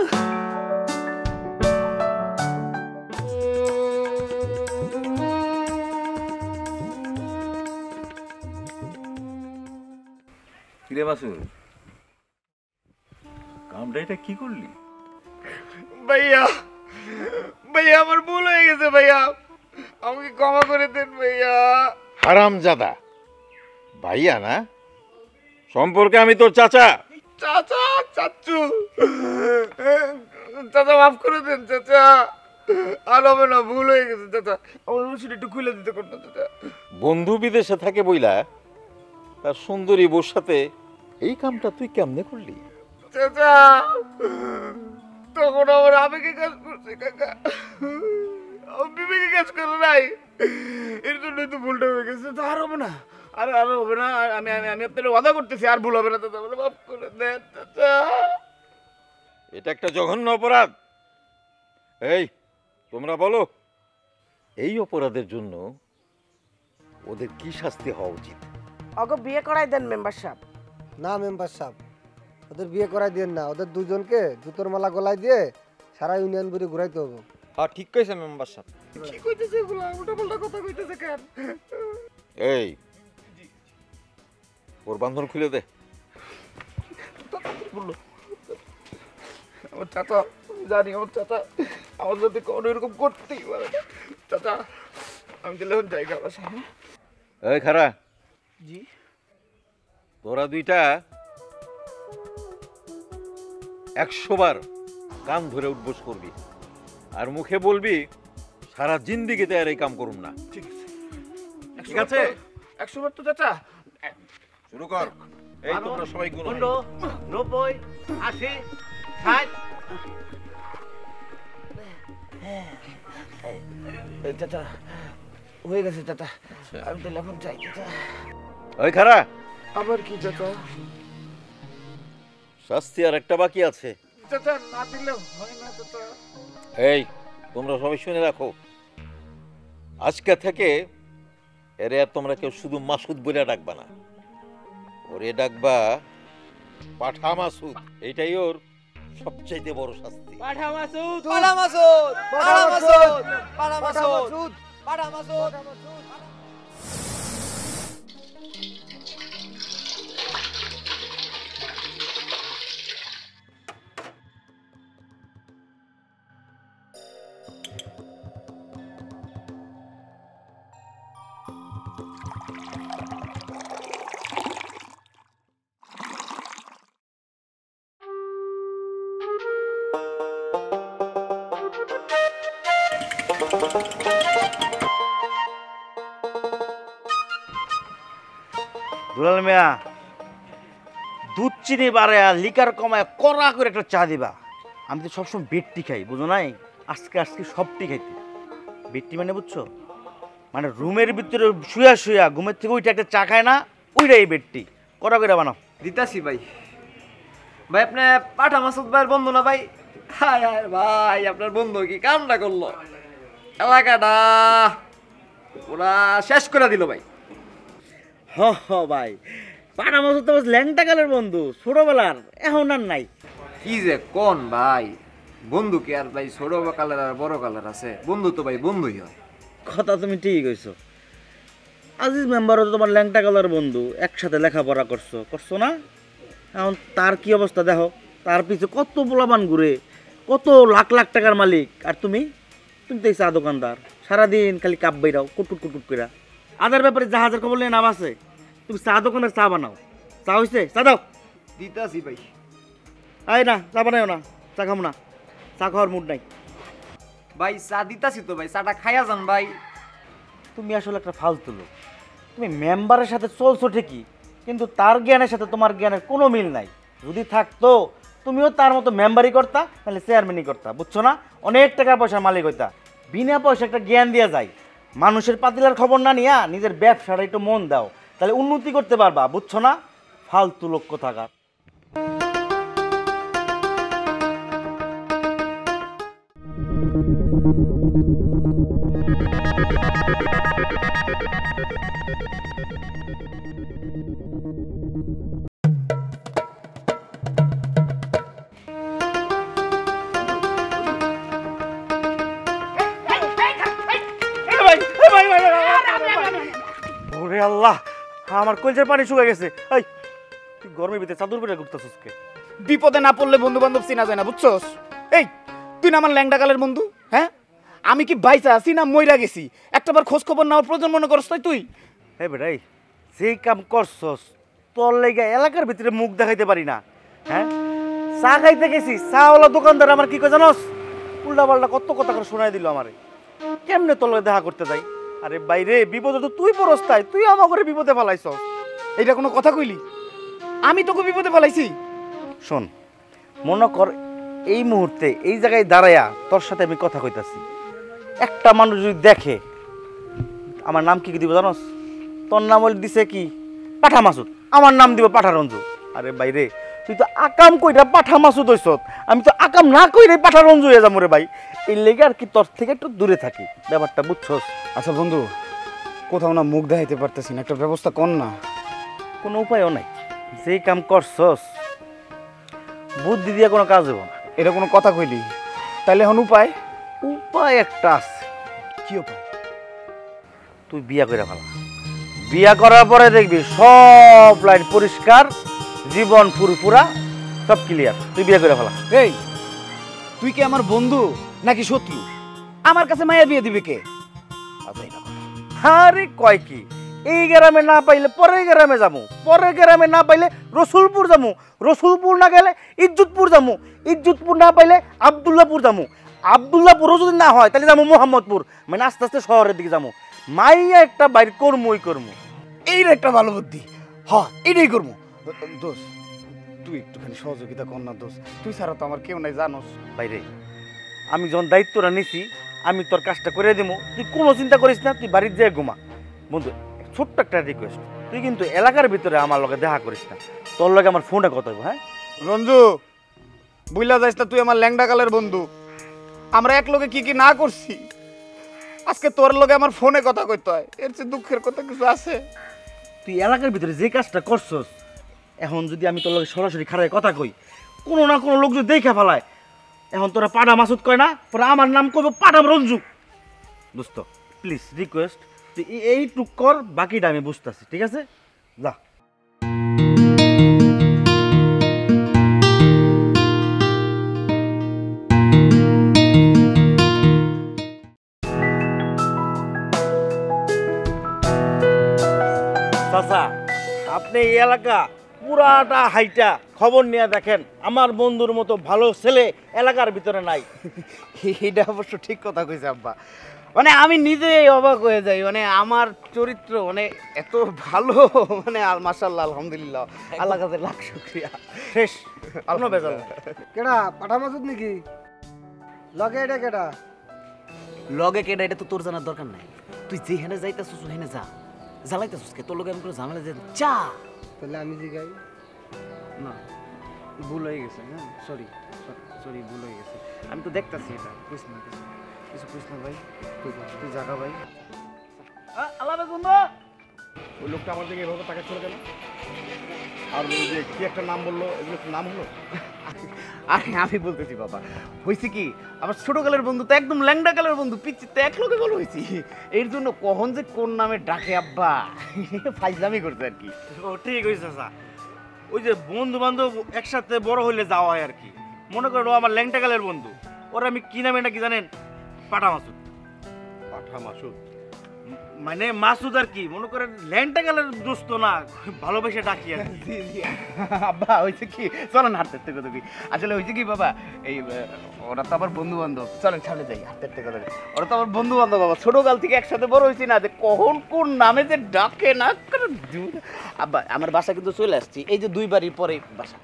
কিরে মাসুদ, কামটা এটা কি করলি? ভাইয়া ভাইয়া আমার ভুল হয়ে গেছে ভাইয়া, আমাকে ক্ষমা করে দেন ভাইয়া। হারামজাদা ভাইয়া না, সম্পর্কে আমি তোর চাচা। চাচা, চাচু, চাচা মাফ করে দেন চাচা, আর হবে না, ভুল হয়ে গেছে চাচা। আমার রসিদ একটু খুলে দিতে করতো চাচা। বন্ধু বিদেশে থাকে বইলা তার সুন্দরী বউর সাথে এই কামটা তুই কেমনে করলি? চাচা তখন আমার আবেগে কাজ করছে কাকা, আমার বিবেকে কাজ করে নাই, এর জন্যই তো ভুলটা হয়ে গেছে। আর হবে না, আর হবে না, আমি আমি আমি আপনার ওয়াদা করতেছি আর ভুল হবে না চাচা, বলে মাফ করে দেন চাচা। এটা একটা জঘন্য অপরাধ। এই তোমরা বলো, এই অপরাধের জন্য ওদের কি শাস্তি হওয়া উচিত? ওকে বিয়ে করাই দেন মেম্বার সাহেব। না মেম্বার সাহেব, ওদের বিয়ে করাই দেন না, ওদের দুজনকে জুতোর মালা গলায় দিয়ে সারা ইউনিয়ন বুড়ি ঘুরাইতে হবে। হ্যাঁ ঠিক কইছে মেম্বার সাহেব। কি কইতেছে এগুলো, উল্টা পাল্টা কথা কইতেছে কেন? এই ওর বান্ধন খুলে দে। বললো আমার চাচা, জানি আমার চাচা আমার সাথে কোনো এরকম করতেই পারে না। চাচা আমি তাহলে এখন জায়গা বাসা। এই খারা, জি তোরা দুইটা 100 বার কান ধরে উঠবোস করবি আর মুখে বলবি সারা জিন্দিগিতে আর এই কাম করুম না। ঠিক আছে, ঠিক আছে? 100 বার তো চাচা। শুরু কর। এই তোমরা সবাই গুণ। 90, 80, 60। চাচা হয়ে গেছে চাচা, আমি তাহলে এখন চাই চাচা। ওই খারা, আবার কি চাচা? শাস্তি আর একটা বাকি আছে। চাচা না দিলে হয় না চাচা। এই তোমরা সবাই শুনে রাখো, আজকে থেকে এরে আর তোমরা কেউ শুধু মাসুদ বলে ডাকবা না, ওরে ডাকবা পাঠা মাসুদ। এইটাই ওর সবচাইতে বড় শাস্তি। পাঠা মাসুদ, পাঠা মাসুদ, পাঠা মাসুদ, পাঠা মাসুদ, পাঠা মাসুদ। দুলাল মিয়া, দুধ চিনি বাড়ে আর লিকার কমায় কড়া করে একটা চা দিবা। আমি তো সবসময় বেডটি খাই, বুঝো নাই? আজকে আজকে সবটি খাইতে। বেডটি মানে বুঝছো, মানে রুমের ভিতরে শুয়া শুয়া ঘুমের থেকে ওইটা একটা চা খায় না, ওইটাই এই বেডটি। কড়া করে বানাও। দিতাছি ভাই। ভাই আপনি পাঠা মাসুদ ভাইয়ের বন্ধু না ভাই? হায় হায় ভাই, আপনার বন্ধু কি কামটা করলো, এলাকাটা পুরা শেষ করে দিল ভাই। হ হ ভাই, পাঠা মাসুদ তো ল্যাংটা কালের বন্ধু, ছোটবেলার, এখন আর নাই। কি যে কোন ভাই, বন্ধু কি আর ভাই ছোট কালের আর বড় কালের আছে? বন্ধু তো ভাই বন্ধুই হয়। কথা তুমি ঠিকই কইছো। আজিজ মেম্বারও তো তোমার ল্যাংটা কালার বন্ধু, একসাথে লেখাপড়া করছো না? এখন তার কি অবস্থা দেখো, তার পিছু কত পোলাপান ঘুরে, কত লাখ লাখ টাকার মালিক, আর তুমি তো চা দোকানদার, সারাদিন খালি কাপ বাইরাও কুটকুট কুটকুট করে। আদার ব্যাপারে জাহাজের খবর নিয়ে নাম আছে। তুমি চা দোকানের চা বানাও। চা হয়েছে? চা দাও। দিতাছি ভাই। আয় না, চা বানাও না, চা খাবো না, চা খাওয়ার মুড নাই। ভাই চা দিতাছি তো ভাই, চাটা খাইয়া যান ভাই। তুমি আসলে একটা ফালতু লোক। তুমি মেম্বারের সাথে চলছো ঠিকই, কিন্তু তার জ্ঞানের সাথে তোমার জ্ঞানের কোনো মিল নাই। যদি থাকতো তুমিও তার মতো মেম্বারই করতা, তাহলে চেয়ারম্যানই করতা, বুঝছো না? অনেক টাকা পয়সার মালিক হইতা। বিনা পয়সা একটা জ্ঞান দেওয়া যায়। মানুষের পাতিলার খবর না নিয়া নিজের ব্যবসাটা একটু মন দাও, তাহলে উন্নতি করতে পারবা, বুঝছো না? ফালতু লোক কোথাকার। ওরে আল্লাহ, আমার কলজের পানি শুকিয়ে গেছে। এই তুই গরমের ভিতরে চাদর পরে ঘুরতেছিস কে? বিপদে না পড়লে বন্ধু বান্ধব চিনা যায় না, বুঝছস? এই তুই না আমার ল্যাংডা কালের বন্ধু, হ্যাঁ? আমি কি বাইচা আছি না মইরা গেছি? একটাবার খোঁজ খবর নেওয়ার প্রয়োজন মনে করছ তুই? এই বেটাই, যেই কাম করছস তোর লেগে এলাকার ভিতরে মুখ দেখাইতে পারি না, হ্যাঁ? চা খাইতে গেছি, চাওয়ালা দোকানদার আমার কি কয় জানোস? উল্টা পাল্টা কত কথা করে শোনাই দিল আমারে। কেমনে তোর লগে দেখা করতে যাই? আরে বাইরে বিপদে তো তুই পরস্তায়, তুই আমার ঘরে বিপদে ফেলাইছস। এইটা কোনো কথা কইলি? আমি তোকে বিপদে ফেলাইছি? শোন, মনে কর এই মুহূর্তে এই জায়গায় দাঁড়ায়া তোর সাথে আমি কথা কইতাছি, একটা মানুষ যদি দেখে, আমার নাম কি দিব জানোস? তোর নাম হল দিছে কি পাঠা মাসুদ, আমার নাম দিব পাঠা রঞ্জু। আরে বাইরে তুই তো আকাম কইরা পাঠা মাসুদ হইছ, আমি তো আকাম না কইরে পাঠা রঞ্জু হয়ে যাবো রে ভাই। এই লেগে আর কি তোর থেকে একটু দূরে থাকি, ব্যাপারটা বুঝছস? আচ্ছা বন্ধু, কোথাও না মুখ দেখাইতে পারতেছি না, একটা ব্যবস্থা কর না। কোনো উপায়ও নাই, যেই কাম করছস বুদ্ধি দিয়ে কোনো কাজ হইব না। এটা কোনো কথা কইলি? তাইলে এখন উপায়? উপায় একটা আছে। কি উপায়? তুই বিয়া করে ফেলা। বিয়া করার পরে দেখবি সব লাইন পরিষ্কার, জীবন ফুরফুরা, সব ক্লিয়ার। তুই বিয়া করে ফেলা। এই তুই কি আমার বন্ধু নাকি শত্রু? আমার কাছে মায়া বিয়ে দিবে কে? আরে কয় কি, এই গ্রামে না পাইলে পরের গ্রামে যাবো, পরের গ্রামে না পাইলে রসুলপুর যাবো, রসুলপুর না গেলে ইজ্জতপুর যাবো, ইজ্জতপুর না পাইলে আব্দুল্লাহপুর যাবো, আব্দুল্লাহপুরও যদি না হয় তাহলে যাবো মোহাম্মদপুর। মানে আস্তে আস্তে শহরের দিকে যাবো। মাইয়া একটা বাইর করমুই করমু। এইটা একটা ভালো বুদ্ধি। হ্যাঁ, এটাই করবো। দোষ, তুই একটুখানি সহযোগিতা কর না দোষ। তুই ছাড়া তো আমার কেউ নাই, জানোস। বাইরে আমি যখন দায়িত্বটা নিছি, আমি তোর কাজটা করে দেবো, তুই কোনো চিন্তা করিস না, তুই বাড়ির যেয়ে ঘুমা। বন্ধু ছোট্ট একটা রিকোয়েস্ট, তুই কিন্তু এলাকার ভিতরে আমার লগে দেখা করিস না, তোর লগে আমার ফোনে কথা হইব। হ্যাঁ রঞ্জু, বুঝলা যাইস না তুই আমার ল্যাংডা কালের বন্ধু। আমরা এক লোকে কি কি না করছি, আজকে তোর লগে আমার ফোনে কথা কইতে হয়, এর চেয়ে দুঃখের কথা কিছু আছে? তুই এলাকার ভিতরে যে কাজটা করছস, এখন যদি আমি তোর লগে সরাসরি খারাপ কথা কই, কোনো না কোনো লোক যদি দেখে ফেলায়, এখন তোরা পাডা মাসুদ কয় না, পরে আমার নাম কইব পাডাম রঞ্জু। দোস্ত প্লিজ রিকোয়েস্ট, তুই এইটুক কর, বাকিটা আমি বুঝতেছি, ঠিক আছে? যা। চাচা, আপনি এই এলাকা পুরাটা হাইটা খবর নিয়ে দেখেন, আমার বন্ধুর মতো ভালো ছেলে এলাকার ভিতরে নাই। এটা অবশ্য ঠিক কথা কইছে আব্বা। মানে আমি নিজে অবাক হয়ে যাই, মানে আমার চরিত্র মানে এত ভালো, মানে মাশাআল্লাহ, আলহামদুলিল্লাহ, আল্লাহ কাছে লাখ শুকরিয়া। শেষ, কোনো বেজাল না। কেডা পাঠা মাসুদ নাকি? লগে এটা কেডা? লগে কেডা এটা তো তোর জানার দরকার নাই। তুই যেখানে যাইতাছিস ওখানে যা, জ্বালাইতাছিস কে? তোর লগে আমি কোনো ঝামেলা যাই যা। তাহলে আমি জিগাই না, ভুল হয়ে গেছে। হ্যাঁ, সরি সরি, ভুল হয়ে গেছে। আমি তো দেখতাছি এটা। কইস না কিছু, কইস না ভাই, তুই জাগা ভাই। আল্লাহ বন্ধু, ওই লোকটা আমার দিকে এভাবে তাকে চলে গেল, আর ওই যে কি একটা নাম বললো, এগুলো নাম হলো? আরে আমি বলতেছি বাবা, হয়েছে কি, আমার ছোটকালের বন্ধু তো একদম ল্যাংডা কালের বন্ধু, পিচ্ছি তো এক লোকে বলো হয়েছি। এর জন্য কখন যে কোন নামে ডাকে আব্বা, ফাইজলামি করছে আর কি। ও ঠিক হয়েছে চাচা, ওই যে বন্ধু বান্ধব একসাথে বড় হইলে যাওয়া হয় আর কি। মনে করেন ও আমার ল্যাংটাকালের বন্ধু, ওরা আমি কি নামে নাকি জানেন? পাঠা মাসুদ। পাঠা মাসুদ মানে মাসুদ আর কি মনে করেন ল্যাংটা গেলের দোস্ত না, ভালোবেসে ডাকি আর কি। আব্বা হয়েছে কি, চলেন হাঁটতে হাঁটতে কথা কই। আসলে হয়েছে কি বাবা, এই ওরা তো আমার বন্ধু বান্ধব, চলেন সামনে যাই হাঁটতে হাঁটতে কথা কই। ওরা তো আমার বন্ধু বান্ধব বাবা, ছোটকাল থেকে একসাথে বড় হয়েছি না, যে কখন কোন নামে যে ডাকে না। আব্বা আমার বাসা কিন্তু চলে আসছি, এই যে 2 বাড়ির পরে বাসা।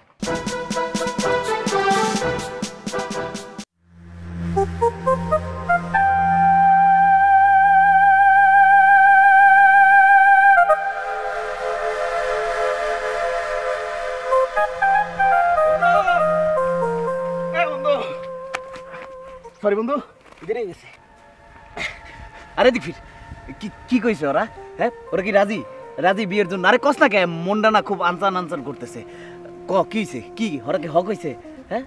সরি বন্ধু, দেরি হয়ে গেছে। আরে দেখ ফির কি কি কইছে ওরা? হ্যাঁ ওরা কি রাজি? রাজি বিয়ের জন্য? আরে কস না কে, মনটা না খুব আনসান আনসান করতেছে। ক কি হইছে, কি ওরা কি হক হইছে? হ্যাঁ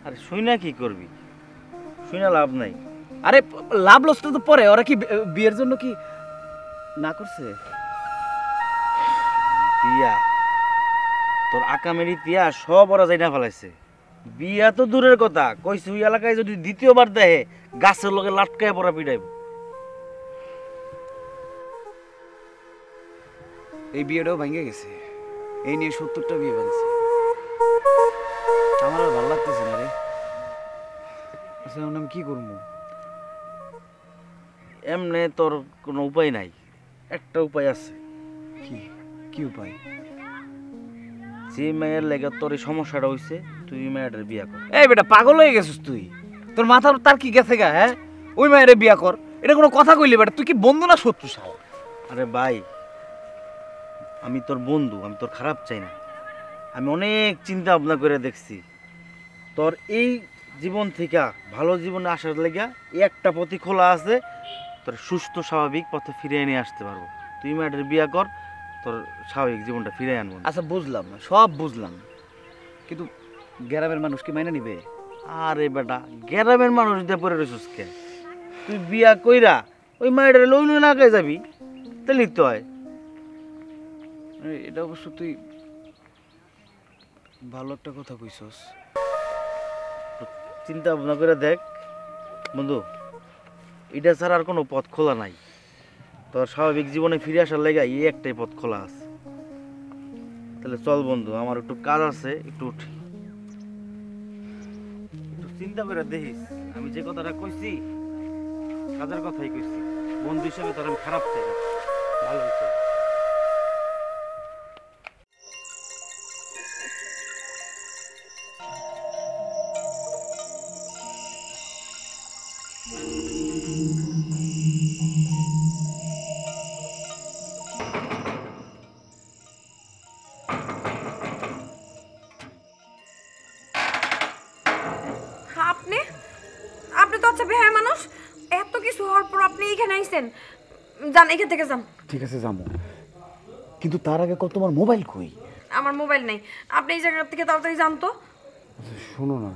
আরে শুই না কি করবি, শুই না লাভ নাই। আরে লাভ লস তো পরে, ওরা কি বিয়ের জন্য কি না করছে? বিয়া তোর আকামের ইতিহাস সব ওরা যাই না ফেলাইছে। বিয়া তো দূরের কথা, কইছে ওই এলাকায় যদি দ্বিতীয়বার দেহে গাছের লগে লাটকায় পড়া পিটাইব। এই বিয়েটাও ভেঙে গেছে, এই নিয়ে 70টা বিয়ে ভাঙছে। আমার আর ভালো লাগতেছে না রে। আচ্ছা আমি কি করবো? এমনে তোর কোনো উপায় নাই, একটা উপায় আছে। কি কি উপায়? যে মেয়ের লেগে তোর এই সমস্যাটা হইছে, তুই মেয়েটার বিয়া কর। এই বেটা পাগল হয়ে গেছিস তুই? তোর মাথার তার কি গেছে গা? হ্যাঁ ওই মেয়েরে বিয়া কর, এটা কোনো কথা কইলি বেটা? তুই কি বন্ধু না শত্রু সাল? আরে ভাই আমি তোর বন্ধু, আমি তোর খারাপ চাই না। আমি অনেক চিন্তা ভাবনা করে দেখছি, তোর এই জীবন থেকে ভালো জীবনে আসার লেগে এই একটা পথই খোলা আছে, তোর সুস্থ স্বাভাবিক পথে ফিরিয়ে নিয়ে আসতে পারবো। তুই মেয়েটার বিয়া কর, তোর স্বাভাবিক জীবনটা ফিরিয়ে আনবো। আচ্ছা বুঝলাম, সব বুঝলাম, কিন্তু গ্রামের মানুষ কি মাইনা নিবে? আরে বেটা গ্রামের মানুষ দিয়ে পড়ে রয়েছিস কে? তুই বিয়া কইরা ওই মেয়েটার লইন না কে যাবি, তাহলে তো হয়। এটা অবশ্য তুই ভালো একটা কথা কইছস। চিন্তা ভাবনা করে দেখ বন্ধু, এটা ছাড়া আর কোনো পথ খোলা নাই। তোর স্বাভাবিক জীবনে ফিরে আসার লেগে এই একটাই পথ খোলা আছে। তাহলে চল বন্ধু, আমার একটু কাজ আছে, একটু উঠি। একটু চিন্তা করে দেখিস, আমি যে কথাটা কইছি কাজের কথাই কইছি। বন্ধু হিসেবে তোর আমি খারাপ চাই না, ভালো হয়েছে। আপনি আপনি তো আচ্ছা বেহায় মানুষ, এত কিছু হওয়ার পর আপনি এখানে আইছেন। যান এখান থেকে যান। ঠিক আছে যাবো, কিন্তু তার আগে কল তোমার মোবাইল কই? আমার মোবাইল নেই, আপনি এই জায়গা থেকে তাড়াতাড়ি যান তো। শোনো না,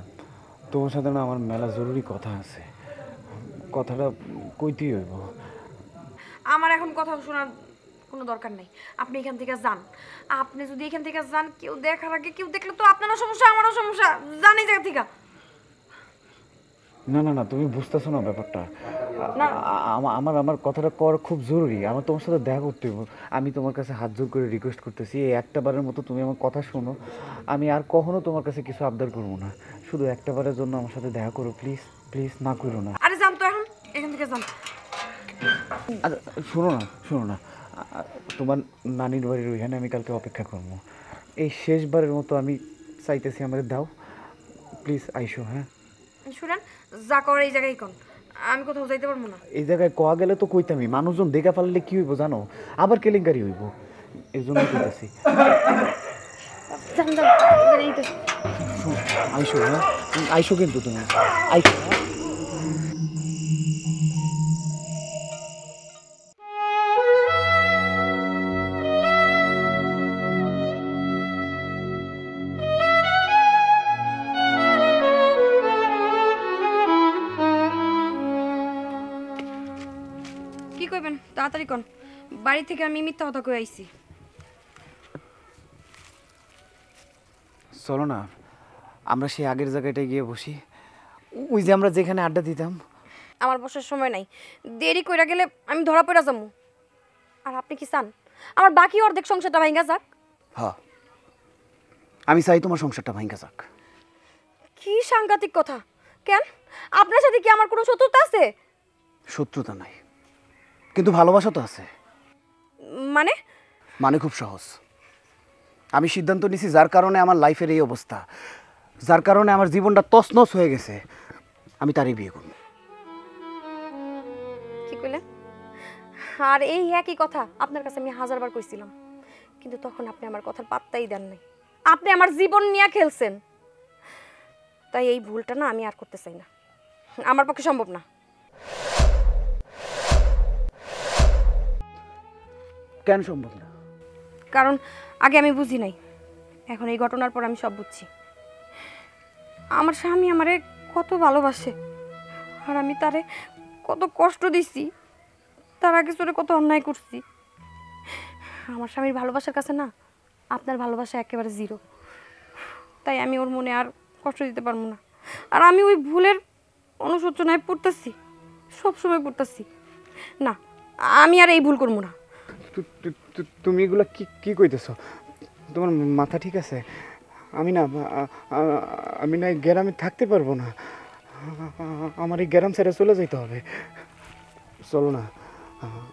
তোমার সাথে না আমার মেলা জরুরি কথা আছে, কথাটা কইতেই হইব। আমার এখন কথা শোনার কোনো দরকার নেই, আপনি এখান থেকে যান। আপনি যদি এখান থেকে যান, কেউ দেখার আগে, কেউ দেখলে তো আপনারও সমস্যা আমারও সমস্যা। যান এই জায়গা থেকে। না না না, তুমি বুঝতেছো না ব্যাপারটা। আমার আমার কথাটা কর খুব জরুরি, আমার তোমার সাথে দেখা করতে হবে। আমি তোমার কাছে হাত জোর করে রিকোয়েস্ট করতেছি, এই একটা বারের মতো তুমি আমার কথা শোনো। আমি আর কখনো তোমার কাছে কিছু আবদার করবো না, শুধু একটা বারের জন্য আমার সাথে দেখা করো প্লিজ, প্লিজ না করো না। আরে যান তো এখন এখান থেকে যান। আচ্ছা শোনো না, তোমার নানির বাড়ির ওইখানে আমি কালকে অপেক্ষা করবো। এই শেষবারের মতো আমি চাইতেছি আমাদের দাও, প্লিজ আইসো। হ্যাঁ শুনেন, যা করে এই জায়গায় কোন, আমি কোথাও যাইতে পারবো না। এই জায়গায় কোয়া গেলে তো কইতামই, মানুষজন দেখা ফেললে কি হইব জানো? আবার কেলেঙ্কারি হইব, এই জন্য কইতাছি। আইসো, হ্যাঁ আইসো কিন্তু তুমি আইসো। কি কইবেন তাড়াতাড়ি কোন, বাড়ি থেকে আমি মিথ্যা কথা কই আইছি। চলো না আমরা সেই আগের জায়গাটায় গিয়ে বসি, ওই যে আমরা যেখানে আড্ডা দিতাম। আমার বসার সময় নাই, দেরি কইরা গেলে আমি ধরা পড়া যাবো। আর আপনি কি চান আমার বাকি অর্ধেক সংসারটা ভাঙ্গা যাক? হ্যাঁ, আমি চাই তোমার সংসারটা ভাঙ্গা যাক। কি সাংঘাতিক কথা! কেন, আপনার সাথে কি আমার কোনো শত্রুতা আছে? শত্রুতা নাই, কিন্তু ভালোবাসা তো আছে। মানে? মানে খুব সহজ। আমি সিদ্ধান্ত নিছি, যার কারণে আমার লাইফের এই অবস্থা, যার কারণে আমার জীবনটা তছনছ হয়ে গেছে, আমি তারই বিয়ে করব। কি কইলেন? আর এই একই কথা আপনার কাছে আমি হাজারবার কইছিলাম, কিন্তু তখন আপনি আমার কথার পাত্তাই দেন নাই। আপনি আমার জীবন নিয়ে খেলছেন। তাই এই ভুলটা না আমি আর করতে চাই না, আমার পক্ষে সম্ভব না। কেন সম্ভব না? কারণ আগে আমি বুঝি নাই, এখন এই ঘটনার পর আমি সব বুঝছি। আমার স্বামী আমারে কত ভালোবাসে, আর আমি তারে কত কষ্ট দিছি, তার আগে চলে কত অন্যায় করছি। আমার স্বামীর ভালোবাসার কাছে না আপনার ভালোবাসা একেবারে জিরো। তাই আমি ওর মনে আর কষ্ট দিতে পারবো না। আর আমি ওই ভুলের অনুশোচনায় পড়তেছি, সবসময় পড়তেছি। না, আমি আর এই ভুল করবো না। তুমি এগুলা কি কইতেছো? তোমার মাথা ঠিক আছে? আমি না এই গ্রামে থাকতে পারবো না। আমার এই গ্রাম ছেড়ে চলে যেতে হবে। চলো না,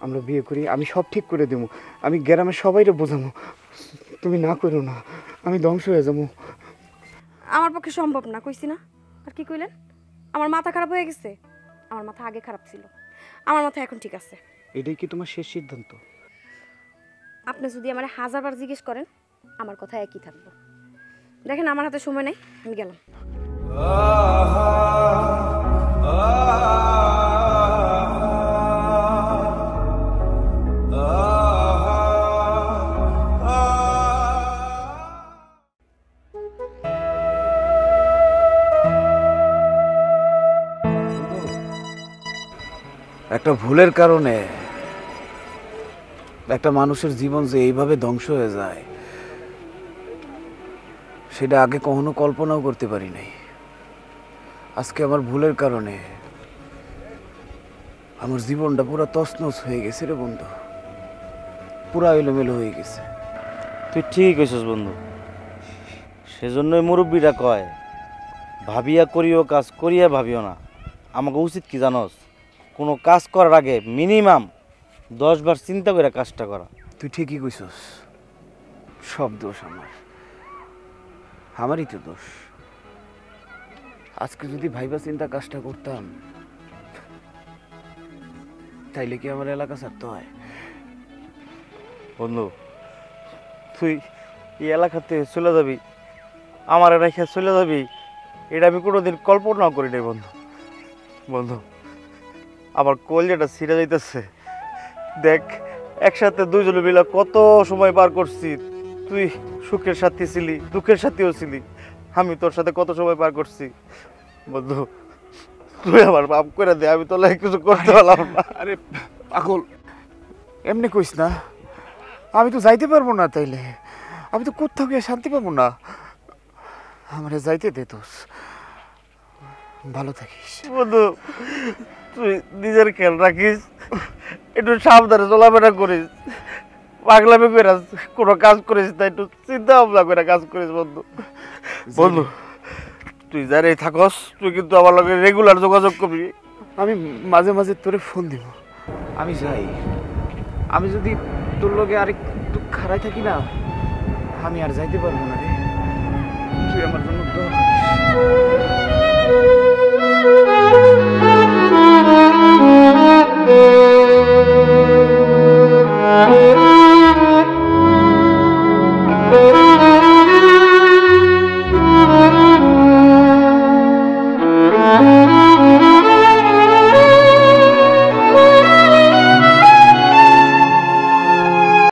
আমরা বিয়ে করি, আমি সব ঠিক করে দেবো। আমি গ্রামের সবাইরে বোঝাবো। তুমি না করো না, আমি ধ্বংস হয়ে যাবো। আমার পক্ষে সম্ভব না, কইছি না। আর কি কইলেন? আমার মাথা খারাপ হয়ে গেছে? আমার মাথা আগে খারাপ ছিল, আমার মাথা এখন ঠিক আছে। এটাই কি তোমার শেষ সিদ্ধান্ত? আপনি যদি আমার হাজারবার জিজ্ঞেস করেন, আমার কথা একই থাকবো। দেখেন আমার হাতে সময় নেই, আমি গেলাম। একটা ভুলের কারণে একটা মানুষের জীবন যে এইভাবে ধ্বংস হয়ে যায়, সেটা আগে কখনো কল্পনাও করতে পারি নাই। আজকে আমার ভুলের কারণে আমার জীবনটা পুরো তছনছ হয়ে গেছে রে বন্ধু, পুরা এলোমেলো হয়ে গেছে। তুই ঠিক কইছস বন্ধু, সেজন্যই মুরব্বীরা কয় ভাবিয়া করিও কাজ, করিয়া ভাবিও না। আমাকে উচিত কি জানস, কোনো কাজ করার আগে মিনিমাম 10 বার চিন্তা করে কাজটা করা। তুই ঠিকই কইছস, সব দোষ আমারই তো দোষ। আজকে যদি ভাইবা চিন্তা কাজটা করতাম, তাইলে কি আমার এলাকা ছাড়তে হয়? বন্ধু, তুই এই এলাকাতে চলে যাবি, আমার রেখে চলে যাবি, এটা আমি কোনোদিন কল্পনাও করি নাই বন্ধু। বন্ধু, আমার কলজাটা ছিঁড়ে যাইতেছে। দেখ, একসাথে দুইজনে মিলে কত সময় পার করছি। তুই সুখের সাথী ছিলি, দুঃখের সাথীও ছিলি, আমি তোর সাথে কত সময় পার করছি। বন্ধু, তুই আমার মাফ করে দে, আমি তোর লাগে কিছু করতে পারলাম না। আরে পাগল, এমনি কইস না। আমি তো যাইতে পারবো না, তাইলে আমি তো কোথাও গিয়ে শান্তি পাবো না। আমারে যাইতে দে দোষ, ভালো থাকিস। বন্ধু, তুই নিজের খেয়াল রাখিস, একটু সাবধানে চলাফেরা করিস, পাগলামি করে কোনো কাজ করিস না, একটু চিন্তা ভাবনা করে কাজ করিস বন্ধু। বন্ধু, তুই যারাই থাকস, তুই কিন্তু আমার লগে রেগুলার যোগাযোগ করবি। আমি মাঝে মাঝে তোরে ফোন দিব। আমি যাই, আমি যদি তোর লগে আরেকটু খাড়াই থাকি না, আমি আর যাইতে পারবো না রে। তুই আমার জন্য দোয়া করিস।